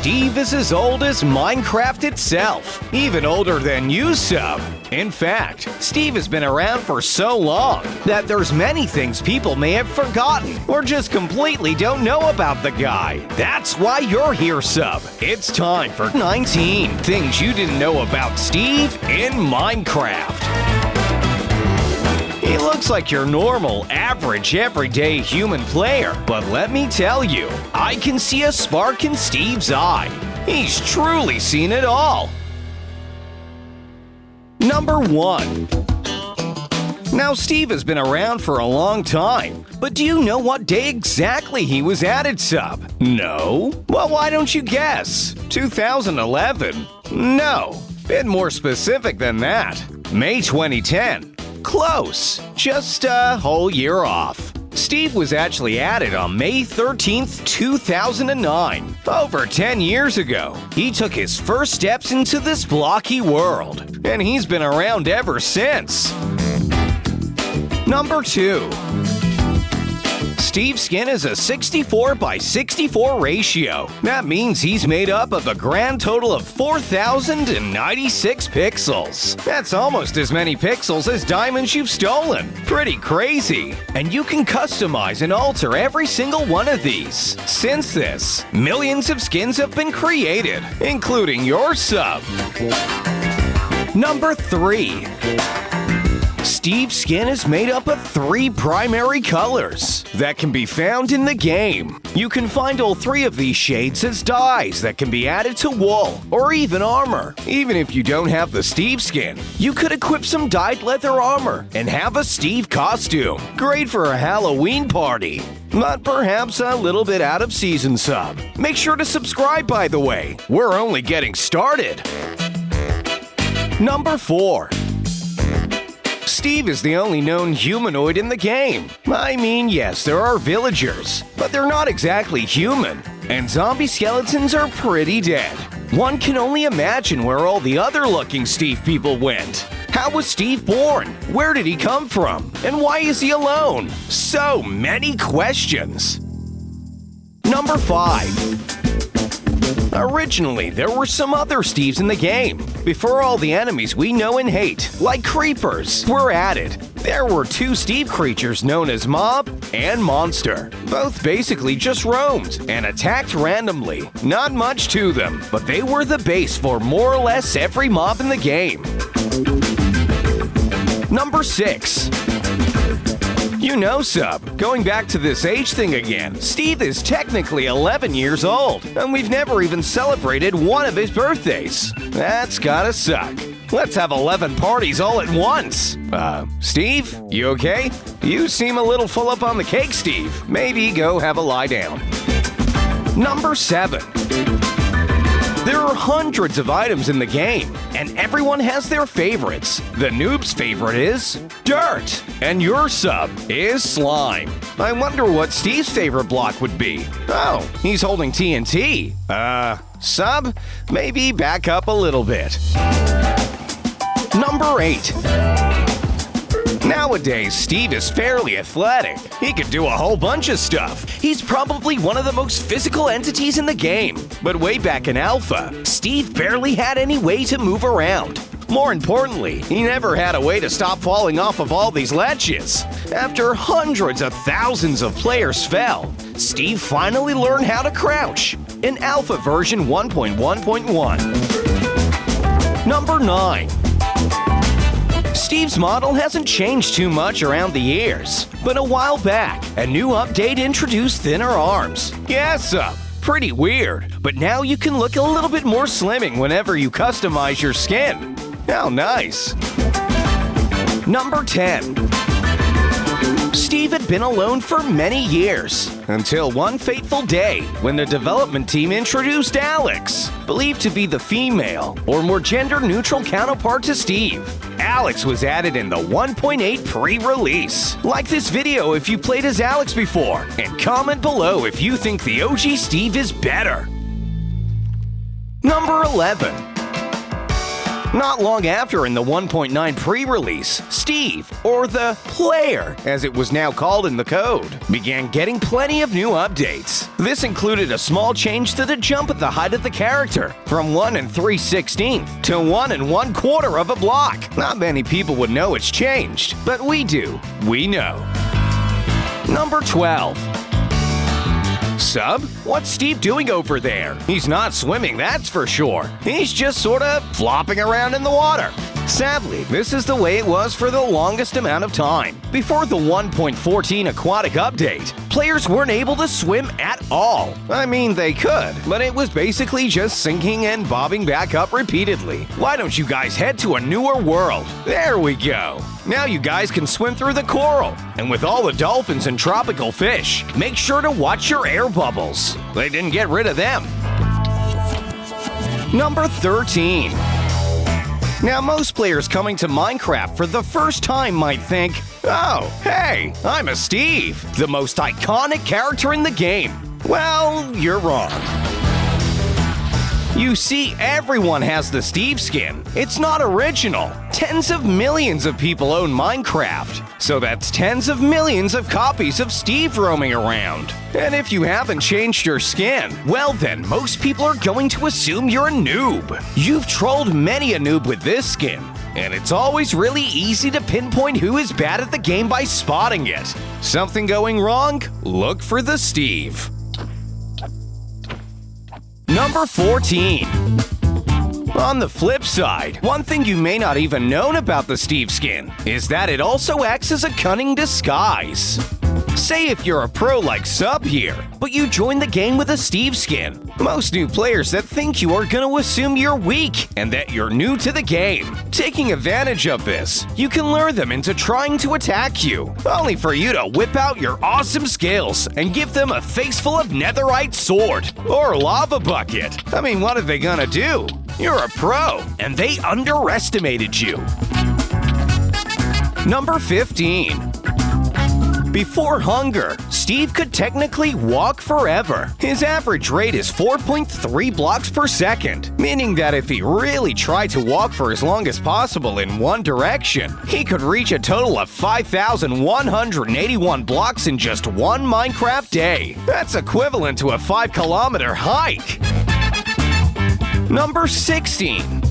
Steve is as old as Minecraft itself, even older than you, Sub. In fact, Steve has been around for so long that there's many things people may have forgotten or just completely don't know about the guy. That's why you're here, Sub. It's time for 19 things you didn't know about Steve in Minecraft. He looks like your normal, average, everyday human player, but let me tell you, I can see a spark in Steve's eye. He's truly seen it all. Number 1. Now, Steve has been around for a long time, but do you know what day exactly he was added, Sub? No? Well, why don't you guess? 2011? No. Bit more specific than that. May 2010. Close. Just a whole year off. Steve was actually added on May 13th, 2009. Over 10 years ago, he took his first steps into this blocky world, and he's been around ever since. Number 2. Steve's skin is a 64 by 64 ratio. That means he's made up of a grand total of 4,096 pixels. That's almost as many pixels as diamonds you've stolen. Pretty crazy. And you can customize and alter every single one of these. Since this, millions of skins have been created, including your Sub. Number 3. Steve's skin is made up of 3 primary colors that can be found in the game. You can find all 3 of these shades as dyes that can be added to wool or even armor. Even if you don't have the Steve skin, you could equip some dyed leather armor and have a Steve costume. Great for a Halloween party. But perhaps a little bit out of season, Sub. Make sure to subscribe, by the way. We're only getting started. Number 4. Steve is the only known humanoid in the game. I mean, yes, there are villagers, but they're not exactly human. And zombie skeletons are pretty dead. One can only imagine where all the other-looking Steve people went. How was Steve born? Where did he come from? And why is he alone? So many questions. Number 5. Originally, there were some other Steves in the game, before all the enemies we know and hate, like creepers, were added. There were 2 Steve creatures known as Mob and Monster. Both basically just roamed and attacked randomly. Not much to them, but they were the base for more or less every mob in the game. Number 6. You know, Sub, going back to this age thing again, Steve is technically 11 years old, and we've never even celebrated one of his birthdays. That's gotta suck. Let's have 11 parties all at once. Steve, you okay? You seem a little full up on the cake, Steve. Maybe go have a lie down. Number 7. There are hundreds of items in the game, and everyone has their favorites. The noob's favorite is dirt, and your Sub is slime. I wonder what Steve's favorite block would be. Oh, he's holding TNT. Sub, maybe back up a little bit. Number 8. Nowadays, Steve is fairly athletic. He can do a whole bunch of stuff. He's probably one of the most physical entities in the game. But way back in Alpha, Steve barely had any way to move around. More importantly, he never had a way to stop falling off of all these ledges. After hundreds of thousands of players fell, Steve finally learned how to crouch in Alpha version 1.1.1. Number 9. Steve's model hasn't changed too much around the years, but a while back, a new update introduced thinner arms. Yes, Sub, pretty weird, but now you can look a little bit more slimming whenever you customize your skin. How nice. Number 10. Steve had been alone for many years, until one fateful day when the development team introduced Alex, believed to be the female or more gender-neutral counterpart to Steve. Alex was added in the 1.8 pre-release. Like this video if you played as Alex before, and comment below if you think the OG Steve is better. Number 11. Not long after, in the 1.9 pre-release, Steve, or the player, as it was now called in the code, began getting plenty of new updates. This included a small change to the jump at the height of the character, from 1 3/16 to 1 1/4 of a block. Not many people would know it's changed, but we do. We know. Number 12. Sub, what's Steve doing over there? He's not swimming, that's for sure. He's just sorta flopping around in the water. Sadly, this is the way it was for the longest amount of time. Before the 1.14 aquatic update, players weren't able to swim at all. I mean, they could, but it was basically just sinking and bobbing back up repeatedly. Why don't you guys head to a newer world? There we go. Now you guys can swim through the coral. And with all the dolphins and tropical fish, make sure to watch your air bubbles. They didn't get rid of them. Number 13. Now, most players coming to Minecraft for the first time might think, oh, hey, I'm a Steve, the most iconic character in the game. Well, you're wrong. You see, everyone has the Steve skin. It's not original. Tens of millions of people own Minecraft, so that's tens of millions of copies of Steve roaming around. And if you haven't changed your skin, well then, most people are going to assume you're a noob. You've trolled many a noob with this skin, and it's always really easy to pinpoint who is bad at the game by spotting it. Something going wrong? Look for the Steve. Number 14. On the flip side, one thing you may not even known about the Steve skin is that it also acts as a cunning disguise. Say if you're a pro like Sub here, but you join the game with a Steve skin. Most new players that think you are going to assume you're weak and that you're new to the game. Taking advantage of this, you can lure them into trying to attack you, only for you to whip out your awesome skills and give them a face full of netherite sword or lava bucket. I mean, what are they gonna do? You're a pro, and they underestimated you. Number 15. Before hunger, Steve could technically walk forever. His average rate is 4.3 blocks per second, meaning that if he really tried to walk for as long as possible in one direction, he could reach a total of 5,181 blocks in just one Minecraft day. That's equivalent to a 5-kilometer hike. Number 16.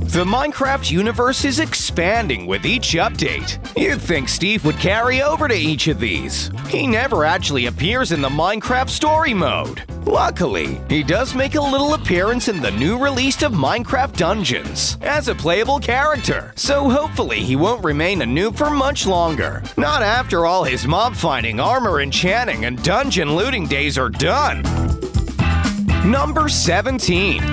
The Minecraft universe is expanding with each update. You'd think Steve would carry over to each of these. He never actually appears in the Minecraft story mode. Luckily, he does make a little appearance in the new release of Minecraft Dungeons as a playable character, so hopefully he won't remain a noob for much longer. Not after all his mob fighting, armor enchanting, and dungeon looting days are done. Number 17.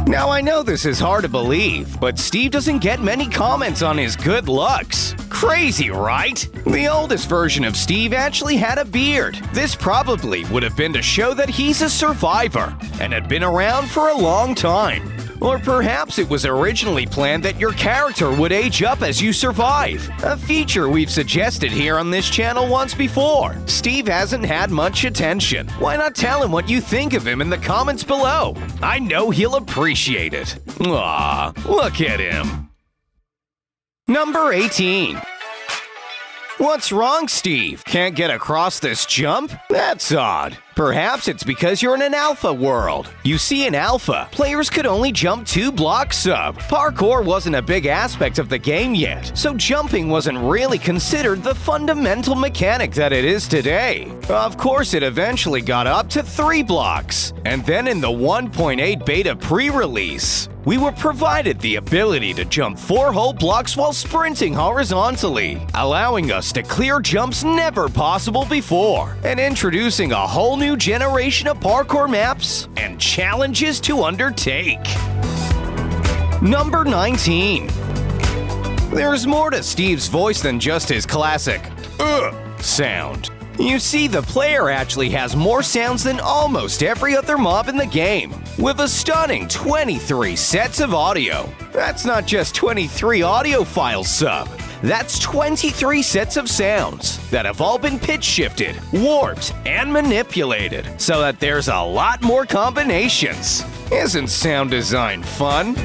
Now, I know this is hard to believe, but Steve doesn't get many comments on his good looks. Crazy, right? The oldest version of Steve actually had a beard. This probably would have been to show that he's a survivor and had been around for a long time. Or perhaps it was originally planned that your character would age up as you survive, a feature we've suggested here on this channel once before. Steve hasn't had much attention. Why not tell him what you think of him in the comments below? I know he'll appreciate it. Aw, look at him. Number 18. What's wrong, Steve? Can't get across this jump? That's odd. Perhaps it's because you're in an alpha world. You see, in alpha, players could only jump 2 blocks sub. Parkour wasn't a big aspect of the game yet, so jumping wasn't really considered the fundamental mechanic that it is today. Of course, it eventually got up to 3 blocks. And then in the 1.8 beta pre-release, we were provided the ability to jump 4 whole blocks while sprinting horizontally, allowing us to clear jumps never possible before, and introducing a whole new generation of parkour maps and challenges to undertake. Number 19. There's more to Steve's voice than just his classic "ugh" sound. You see, the player actually has more sounds than almost every other mob in the game, with a stunning 23 sets of audio. That's not just 23 audio files sub. That's 23 sets of sounds that have all been pitch shifted, warped, and manipulated so that there's a lot more combinations. Isn't sound design fun?